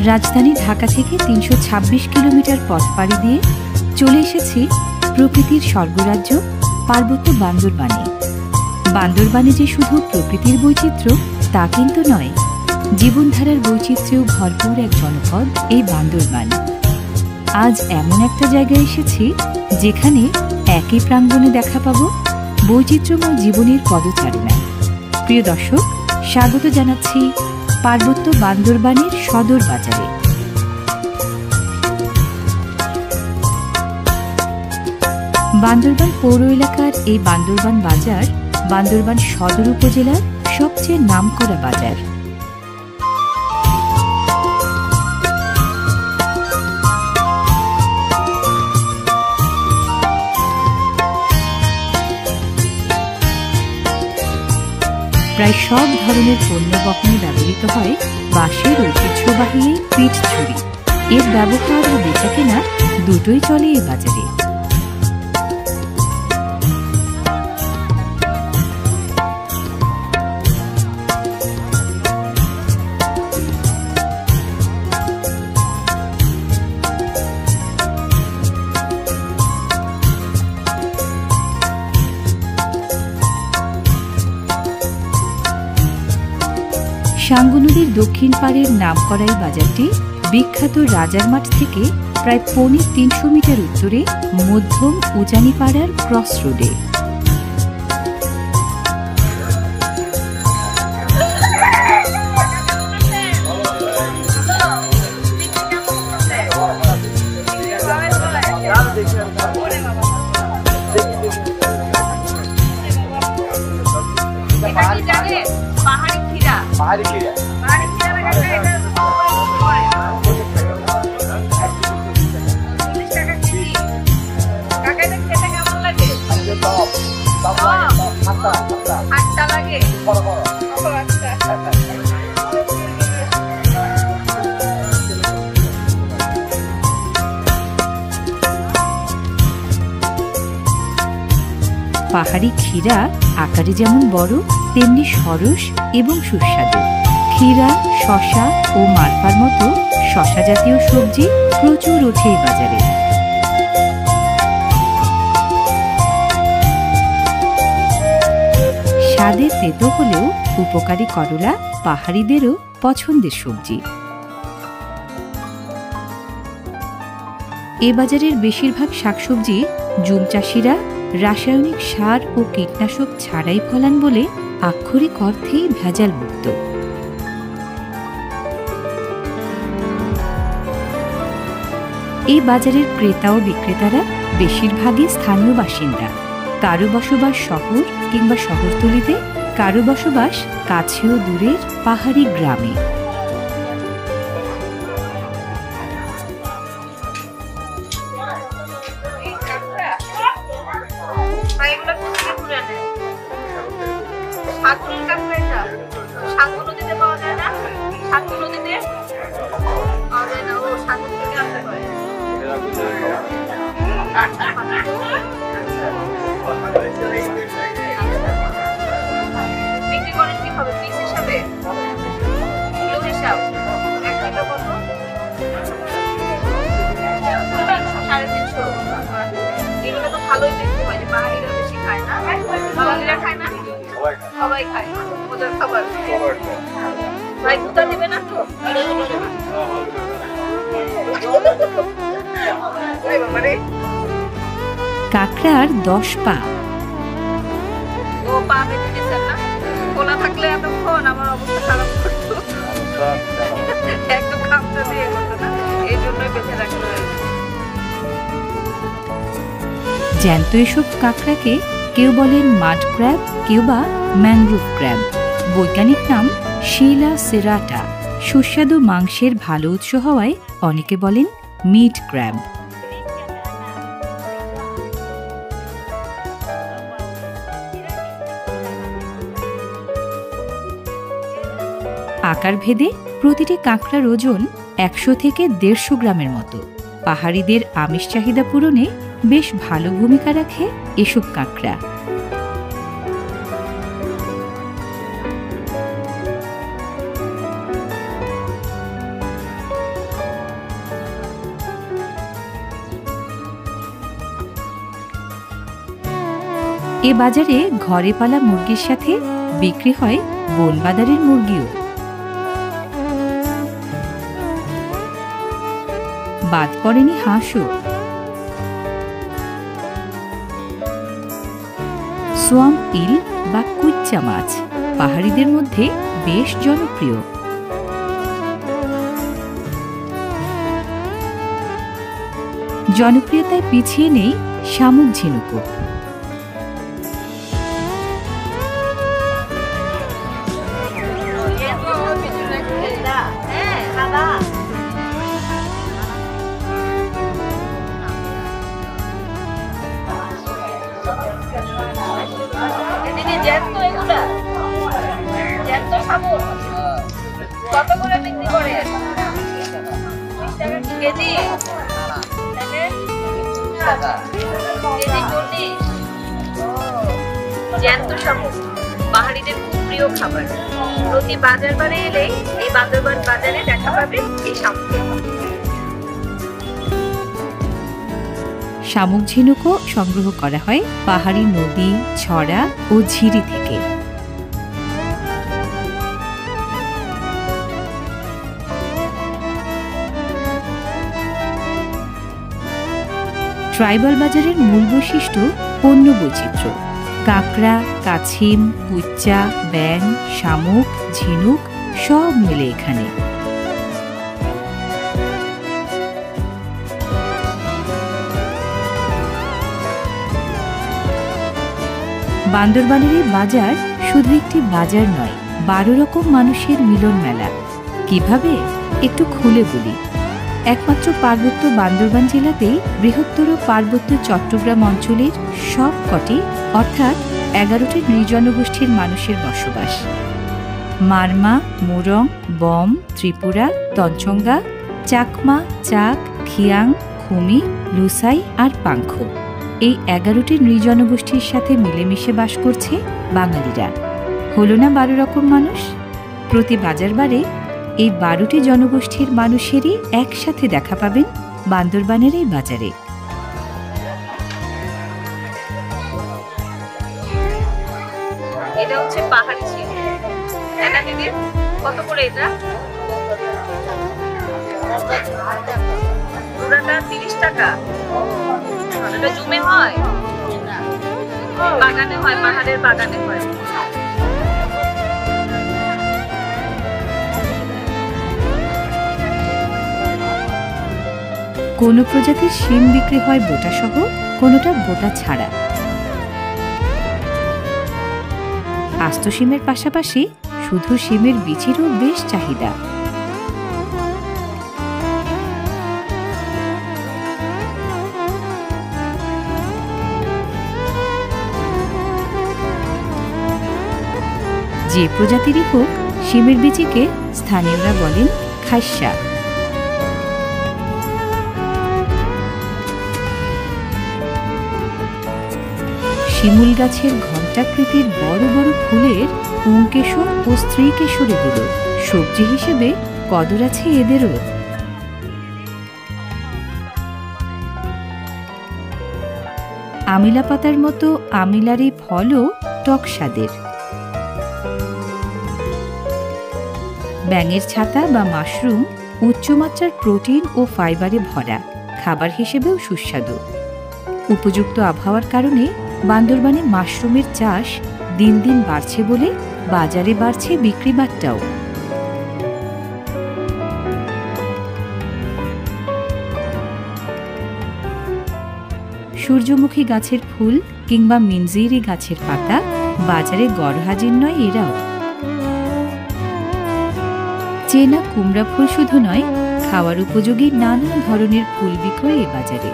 রাজধানী ঢাকা থেকে ৩২৬ কিলোমিটার পথ পাড়ি দিয়ে চলে এসেছি প্রকৃতির স্বর্গরাজ্য পার্বত্য বান্দরবানে। বান্দরবানে যে শুধু প্রকৃতির বৈচিত্র্য তা কিন্তু নয়, জীবনধারার বৈচিত্র্যেও ভরপুর এক জনপদ এই বান্দরবান। আজ এমন একটা জায়গায় এসেছি যেখানে একই প্রাঙ্গণে দেখা পাব বৈচিত্র্যময় জীবনের পদচারণা। প্রিয় দর্শক, স্বাগত জানাচ্ছি পার্বত্য বান্দরবানের সদর বাজারে। বান্দরবান পৌর এলাকার এই বান্দরবান বাজার বান্দরবান সদর উপজেলার সবচেয়ে নামকরা বাজার। প্রায় সব ধরনের পণ্য বহনে ব্যবহৃত হয় বাঁশের ঐতিহ্যবাহী পিঠ ছুরি। এর ব্যবহার ও বেচাকেনা দুটোই চলে এই বাজারে। সাঙ্গু নদীর দক্ষিণ পাড়ের নামকরা এই বাজারটি বিখ্যাত রাজার মাঠ থেকে প্রায় ৩৫০ মিটার উত্তরে মধ্যম উজানিপাড়ার ক্রস রোডে। পাহাড়ি ক্ষীরা আকারে যেমন বড় তেমনি সরস এবং সুস্বাদু। ক্ষীরা, শশা ও মালপার মতো শশা জাতীয় সবজি প্রচুর ওঠে এই বাজারে। স্বাদে তেতো হলেও উপকারী করলা পাহাড়িদেরও পছন্দের সবজি। এ বাজারের বেশিরভাগ শাকসবজি জুম চাষিরা রাসায়নিক সার ও কীটনাশক ছাড়াই ফলান বলে আক্ষরিক অর্থেই ভেজাল মুক্ত। এই বাজারের ক্রেতা ও বিক্রেতারা বেশিরভাগই স্থানীয় বাসিন্দা। কারো বসবাস শহর কিংবা শহরতলিতে, কারো বসবাস কাছে ও দূরের পাহাড়ি গ্রামে। কাঁকড়ার 10 পা। জ্যান্ত এসব কাঁকড়াকে কেউ বলেন মাড ক্র্যাব, কেউ বা ম্যানগ্রোভ ক্র্যাব। বৈজ্ঞানিক নাম শিলা সেরাটা। সুস্বাদু মাংসের ভালো উৎস হওয়ায় অনেকে বলেন মিট ক্র্যাব। আকার ভেদে প্রতিটি কাঁকড়ার ওজন ১০০ থেকে ১৫০ গ্রামের মতো। পাহাড়িদের আমিষ চাহিদা পূরণে বেশ ভালো ভূমিকা রাখে এসব কাঁকড়া। এ বাজারে ঘরে পালা মুরগির সাথে বিক্রি হয় বনবাদারের মুরগিও। বাদ পড়েনি হাঁসও। সোয়াম্প ইল বা কুচ্চা মাছ পাহাড়িদের মধ্যে বেশ জনপ্রিয়। জনপ্রিয়তায় পিছিয়ে নেই শামুক ঝিনুকও। কত করে বিক্রি করে? কেজি জ্যান্ত শামুক পাহাড়িদের খুব প্রিয় খাবার। প্রতি বাজার বারে এলে এই বান্দরবান বাজারে দেখা পাবে এই শামুক। শামুক ঝিনুকও সংগ্রহ করা হয় পাহাড়ি নদী, ছড়া ও ঝিরি থেকে। ট্রাইবাল বাজারের মূল বৈশিষ্ট্য পণ্য বৈচিত্র্য। কাঁকড়া, কাছিম, কুচ্চা, ব্যাং, শামুক, ঝিনুক সব মেলে এখানে। বান্দরবানের এই বাজার শুধু একটি বাজার নয়, 12 রকম মানুষের মিলন মেলা। কিভাবে একটু খুলে বলি। একমাত্র পার্বত্য বান্দরবান জেলাতেই বৃহত্তর পার্বত্য চট্টগ্রাম অঞ্চলের সব কটি অর্থাৎ 11টি নৃজনগোষ্ঠীর মানুষের বসবাস। মারমা, মুরং, বম, ত্রিপুরা, তঞ্চঙ্গা, চাকমা, চাক, খিয়াং, খুমি, লুসাই আর পাংখ, এই 11টি নৃজনগোষ্ঠীর সাথে মিলেমিশে বাস করছে বাঙালিরা। হলো না 12 রকম মানুষ? প্রতি বাজারবারে এই 12টি জনগোষ্ঠীর মানুষেরই একসাথে দেখা পাবেন বান্দরবানের এই বাজারে। এটা হচ্ছে পাহাড়ি ঝিনুক। এটা দিদি কত করে? এটা পুরাটা 30 টাকা। এটা জুমে হয়, বাগানে হয়, পাহাড়ের বাগানে হয়। কোনো প্রজাতির শিম বিক্রি হয় বোটা সহ, কোনোটা বোটা ছাড়া। আস্ত শিমের পাশাপাশি শুধু শিমের বীজেরও বেশ চাহিদা। যে প্রজাতিরই হোক, শিমের বীজকে স্থানীয়রা বলেন খাইসা। শিমুল গাছের ঘণ্টাকৃতির বড় বড় ফুলের পুংকেশর ও স্ত্রী কেশরীগুলো সবজি হিসেবে কদর আছে এদেরও। আমিলা পাতার মতো আমিলার এই ফলও টক স্বাদের। ব্যাঙের ছাতা বা মাশরুম উচ্চমাত্রার প্রোটিন ও ফাইবারে ভরা, খাবার হিসেবেও সুস্বাদু। উপযুক্ত আবহাওয়ার কারণে বান্দরবানে মাশরুমের চাষ দিন দিন বাড়ছে বলে বাজারে বাড়ছে বিক্রি বাট্টাও। সূর্যমুখী গাছের ফুল কিংবা মিনজিরি গাছের পাতা বাজারে গড়হাজির নয় এরাও। চেনা কুমড়া ফুল শুধু নয়, খাওয়ার উপযোগী নানান ধরনের ফুল বিক্রয় এ বাজারে।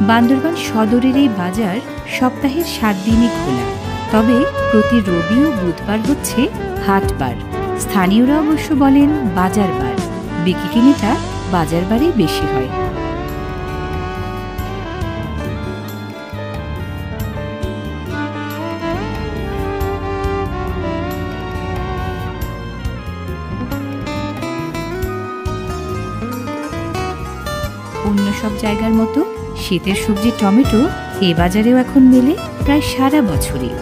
বান্দরবান সদরের এই বাজার সপ্তাহের 7 দিনই খোলা, তবে প্রতি রবি ও বুধবার হচ্ছে হাটবার। স্থানীয়রা অবশ্য বলেন বাজারবার, বিক্রিকিনিটা বাজারবারেই বেশি হয়। সব জায়গার মতো শীতের সবজি টমেটো এ বাজারেও এখন মেলে প্রায় সারা বছরই।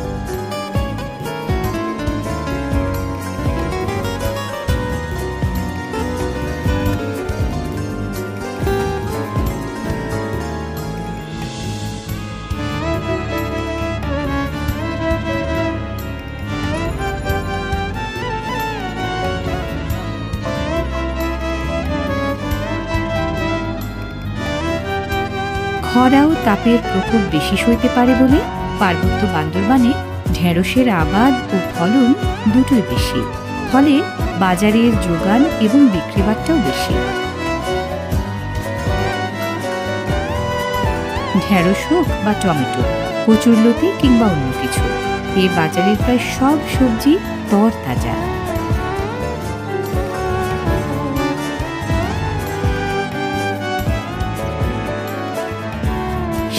খরা ও তাপের প্রকোপ বেশি সইতে পারে বলে পার্বত্য বান্দরবানে ঢেঁড়সের আবাদ ও ফলন দুটোই বেশি, ফলে বাজারের যোগান এবং বিক্রি বাট্টাও বেশি। ঢেঁড়স হোক বা টমেটো, কচুরলতি কিংবা অন্য কিছু, এ বাজারের প্রায় সব সবজি তরতাজা।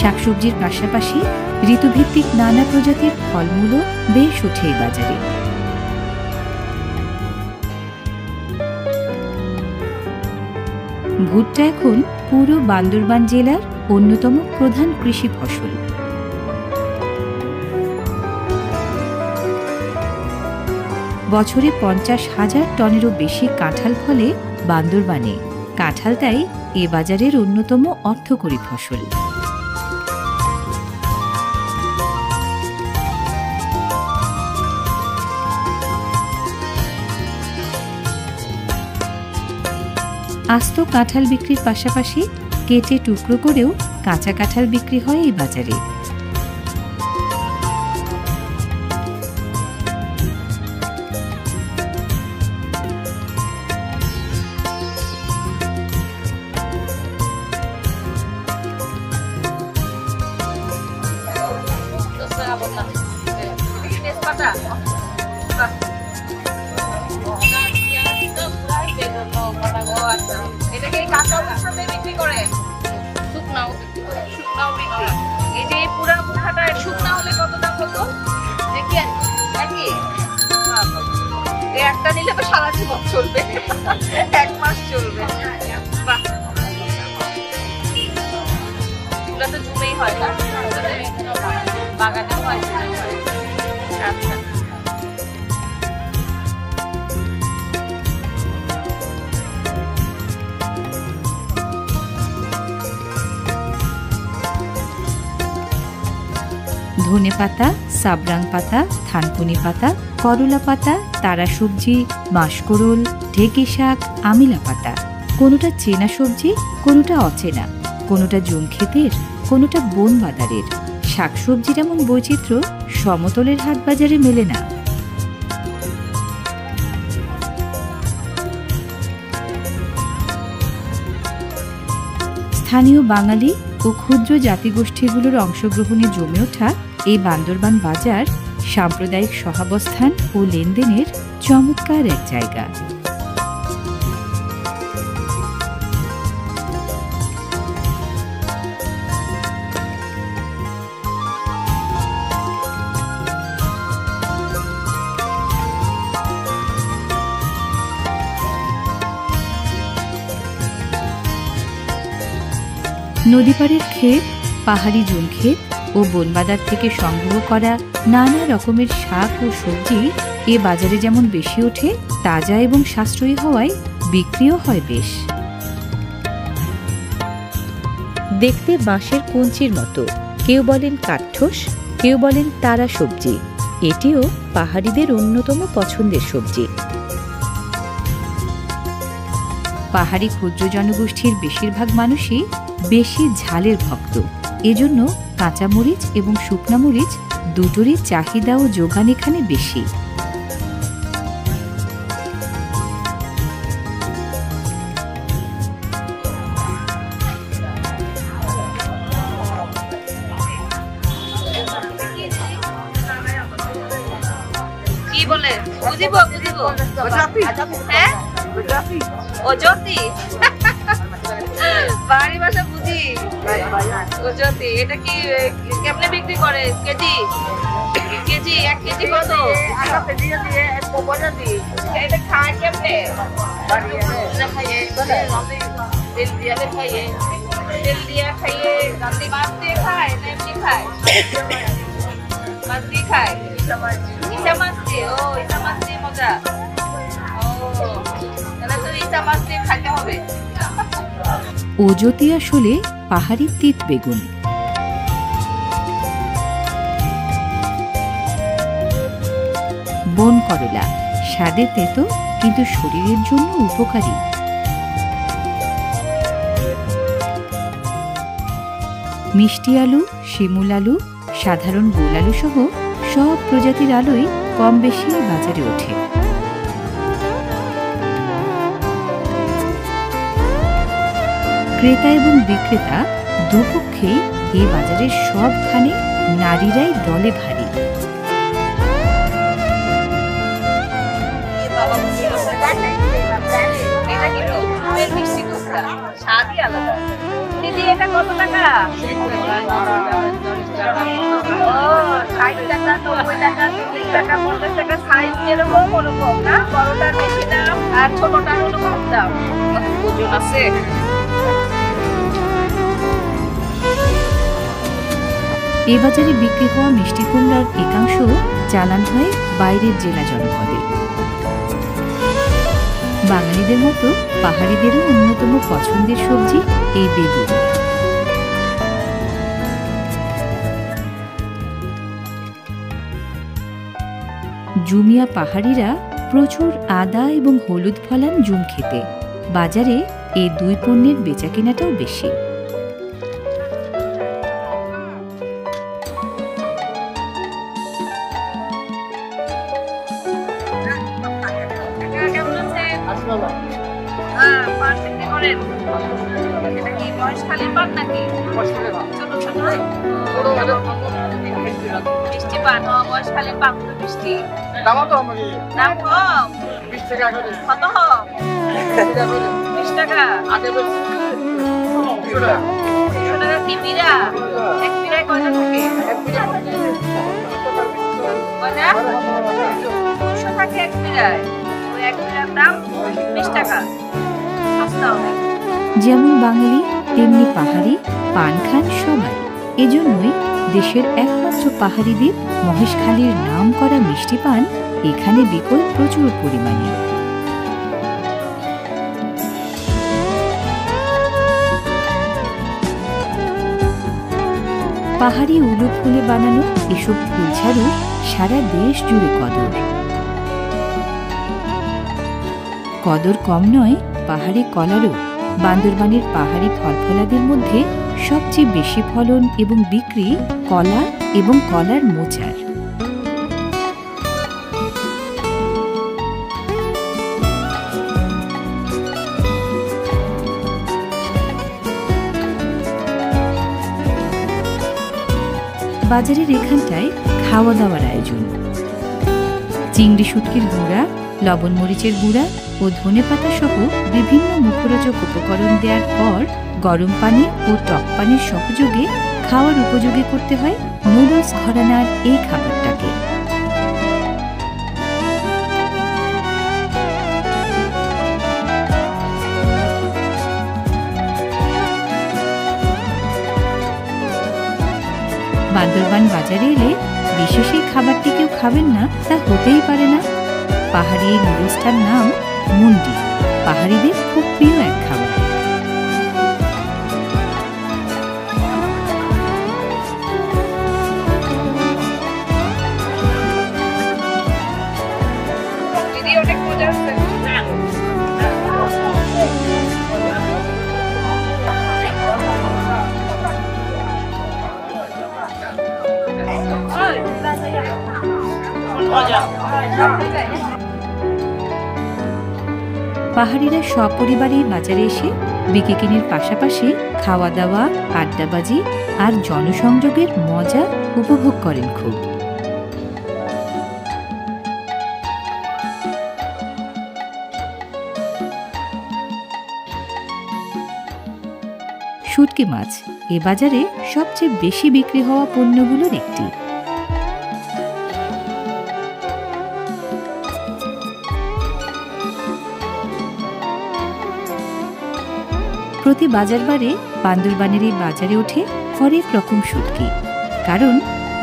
শাকসবজির পাশাপাশি ঋতুভিত্তিক নানা প্রজাতির ফলমূলও বেশ ওঠে এই বাজারে। ভুট্টা এখন পুরো বান্দরবান জেলার অন্যতম প্রধান কৃষি ফসল। বছরে 50,000 টনেরও বেশি কাঁঠাল ফলে বান্দরবানে। কাঁঠাল তাই এ বাজারের অন্যতম অর্থকরী ফসল। আস্ত কাঁঠাল বিক্রির পাশাপাশি কেটে টুকরো করেও কাঁচা কাঁঠাল বিক্রি হয় এই বাজারে। একটা নিলে তো সারা জীবন চলবে, 1 মাস চলবে। বাহ, এগুলো তো জুমেই হয় না, বাগানে হয়। আচ্ছা, ধনে পাতা, সাবরাং পাতা, থানকুনি পাতা, করলা পাতা, তারা সবজি, মাসকরল, ঢেঁকি শাক, আমিলা পাতা। কোনোটা চেনা সবজি, কোনোটা অচেনা, কোনোটা জুম ক্ষেতের, কোনোটা বন বাদারের। শাকসবজির এমন বৈচিত্র্য সমতলের হাট বাজারে মেলে না। স্থানীয় বাঙালি ও ক্ষুদ্র জাতিগোষ্ঠীগুলোর অংশগ্রহণে জমে ওঠা এই বান্দরবান বাজার সাম্প্রদায়িক সহাবস্থান ও লেনদেনের চমৎকার এক জায়গা। নদীপাড়ের ক্ষেত, পাহাড়ি জুম ক্ষেত ও বনবাদার থেকে সংগ্রহ করা নানা রকমের শাক ও সবজি এ বাজারে যেমন বেশি ওঠে, তাজা এবং সাশ্রয়ী হওয়ায় বিক্রিও হয় বেশ। দেখতে বাঁশের কঞ্চির মতো, কেউ বলেন কাঠঠোস, কেউ বলেন তারা সবজি। এটিও পাহাড়িদের অন্যতম পছন্দের সবজি। পাহাড়ি ক্ষুদ্র জনগোষ্ঠীর বেশিরভাগ মানুষই বেশি ঝালের ভক্ত। এজন্য কাঁচামরিচ এবং শুকনা মরিচ দুটোরই চাহিদা ও যোগান এখানে বেশি। কি বলে বুঝিব বুঝিব হ্যাঁ অজতি বাড়ি ভাষা বুঝি অজতি। এটা কি কেমনে বিক্রি করে কেজি? কেজি 1 কেজি কত? এটা খায় কেমনে? খাইয়ে তেল দিয়ে খাইয়ে তেল দিয়ে খাইয়ে মাছ দিয়ে খায় না এমনি খায়? মাছ দিয়ে খায়, ইসা মাছ দিয়ে। ও ইসা মাছ দিয়ে মজা। ও তাহলে তো ইসা মাছ দিয়ে খাইতে হবে। ওজতি আসলে পাহাড়ি তিত বেগুন। বন করলা স্বাদে তেতো কিন্তু শরীরের জন্য উপকারী। মিষ্টি আলু, শিমুল আলু, সাধারণ গোল আলু সহ সব প্রজাতির আলুই কম বেশি বাজারে ওঠে। ক্রেতা এবং বিক্রেতা দুপক্ষেই এই বাজারের সবখানে নারীরাই দলে ভারী। দিদি এটা কত টাকা? 60 টাকা, 90 টাকা, 30 টাকা, 50 টাকা, সাইজ যেরকম ওরকম না? বড়টার বেশি দাম আর ছোটটার ওরকম দাম। ওজন আছে। এ বাজারে বিক্রি হওয়া মিষ্টি কুমড়ার একাংশ চালান হয় বাইরের জেলা জনপদে। বাঙালিদের মতো পাহাড়িদেরও অন্যতম পছন্দের সবজি এই বেগুন। জুমিয়া পাহাড়িরা প্রচুর আদা এবং হলুদ ফলান জুম খেতে। বাজারে এই দুই পণ্যের বেচাকেনাটাও বেশি। মহেশখালীর পান নাকি? ছোট ছোট মিষ্টি পান। মহেশখালীর পান তো মিষ্টি। দাম কম। কত? 20 টাকা। 200 টাকা কি বিড়া? এক বিড়ায় কয়টা থাকে? কয়টা? 200 থাকে এক বিড়ায়। ওই এক বিড়ার দাম 20 টাকা। সস্তা অনেক। যেমন বাঙালি তেমনি পাহাড়ি, পান খান সবাই। এজন্যই দেশের একমাত্র পাহাড়ি দ্বীপ মহেশখালীর নাম করা মিষ্টি পান এখানে বিকল প্রচুর পরিমাণে। পাহাড়ি উলু ফুলে বানানো এসব ফুলঝাড়ু সারা দেশ জুড়ে কদর। কদর কম নয় পাহাড়ি কলারও। বান্দরবানের পাহাড়ি ফলফলাদের মধ্যে সবচেয়ে বেশি ফলন এবং বিক্রি কলা এবং কলার মোচার। বাজারের এখানটায় খাওয়া দাওয়ার আয়োজন। চিংড়ি শুটকির গুঁড়া, লবণ মরিচের গুঁড়া ও ধনেপাতা সহ বিভিন্ন মুখরোচক উপকরণ দেওয়ার পর গরম পানি ও টক পানির সহযোগে খাওয়ার উপযোগী করতে হয় নুডলস ঘরানার এই খাবারটাকে। বান্দরবান বাজারে এলে বিশেষ এই খাবারটি কেউ খাবেন না তা হতেই পারে না। পাহাড়ি এই নুডলসটার নাম মুন্ডি। পাহাড়িদের খুব প্রিয় এক খাবার। দিদি অনেক মজা হচ্ছে। পাহাড়িরা সপরিবারে বাজারে এসে বিকেকিনির পাশাপাশি খাওয়া দাওয়া, আড্ডাবাজি আর জনসংযোগের মজা উপভোগ করেন খুব। শুটকি মাছ এ বাজারে সবচেয়ে বেশি বিক্রি হওয়া পণ্যগুলোর একটি। প্রতি বাজারবারে বান্দরবানের এই বাজারে ওঠে হরেক রকম শুটকি, কারণ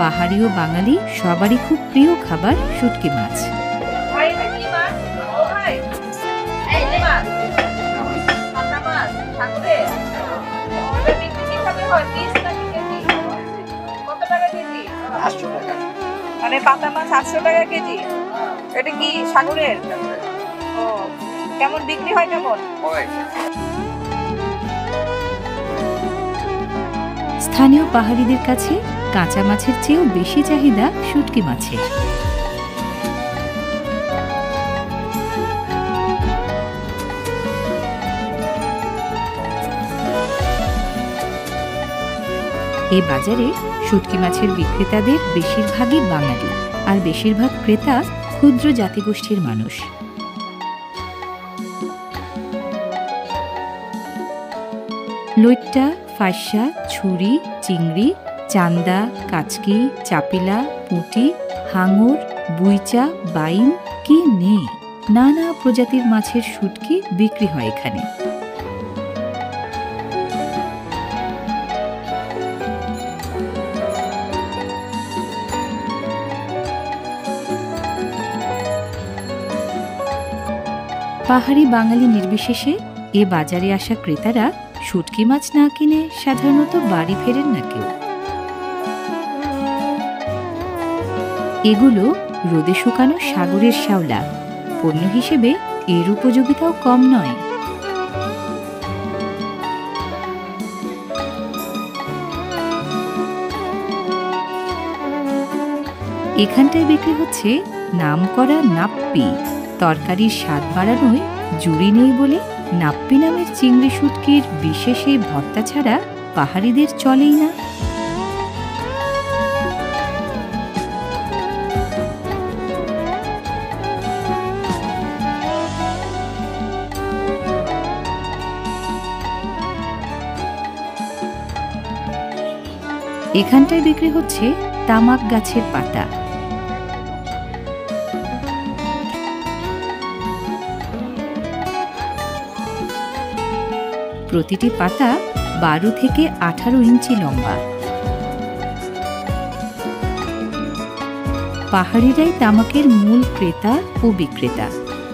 পাহাড়ি ও বাঙালি সবারই খুব প্রিয় খাবার শুটকি মাছ। মানে পাতা মাছ 800 টাকা কেজি। এটা কি সাগরের? ও, কেমন বিক্রি হয়? কেমন? স্থানীয় পাহাড়িদের কাছে কাঁচা মাছের চেয়েও বেশি চাহিদা শুটকি মাছের। এই বাজারে শুটকি মাছের বিক্রেতাদের বেশিরভাগই বাঙালি, আর বেশিরভাগ ক্রেতা ক্ষুদ্র জাতিগোষ্ঠীর মানুষ। লইট্টা, ফাঁসা, ছুরি, চিংড়ি, চান্দা, কাচকি, চাপিলা, পুঁটি, হাঙর, বুইচা, বাইম, কি নেই, নানা প্রজাতির মাছের শুটকি বিক্রি হয় এখানে। পাহাড়ি বাঙালি নির্বিশেষে এ বাজারে আসা ক্রেতারা শুটকি মাছ না কিনে সাধারণত বাড়ি ফেরেন না কেউ। এগুলো রোদে শুকানো সাগরের শ্যাওলা, পণ্য হিসেবে এর উপযোগিতাও কম নয়। এখানটায় বিক্রি হচ্ছে নামকরা নাপ্পি। তরকারির স্বাদ বাড়ানোয় জুড়ি নেই বলে নাপ্পি নামের চিংড়ি শুটকির বিশেষ এই ভর্তা ছাড়া পাহাড়িদের চলেই না। এখানটায় বিক্রি হচ্ছে তামাক গাছের পাতা। প্রতিটি পাতা 12 থেকে 18 ইঞ্চি লম্বা। পাহাড়িরাই তামাকের মূল ক্রেতা ও বিক্রেতা।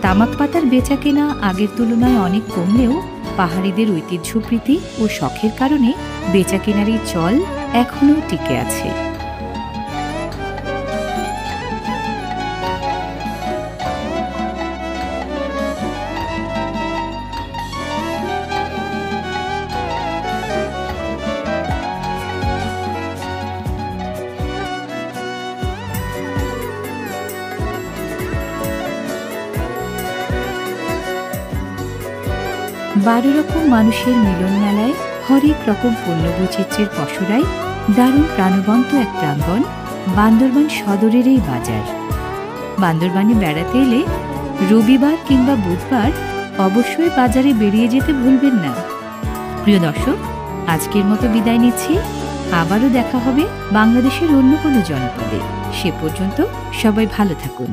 তামাক পাতার বেচা কেনা আগের তুলনায় অনেক কমলেও পাহাড়িদের ঐতিহ্যপ্রীতি ও শখের কারণে বেচা কেনার এই চল এখনও টিকে আছে। বারো রকম মানুষের মিলন মেলায় হরেক রকম পণ্য বৈচিত্র্যের পসরায় দারুণ প্রাণবন্ত এক প্রাঙ্গণ বান্দরবান সদরের এই বাজার। বান্দরবানে বেড়াতে এলে রবিবার কিংবা বুধবার অবশ্যই বাজারে বেরিয়ে যেতে ভুলবেন না। প্রিয় দর্শক, আজকের মতো বিদায় নিচ্ছি। আবারও দেখা হবে বাংলাদেশের অন্য কোনো জনপদে। সে পর্যন্ত সবাই ভালো থাকুন।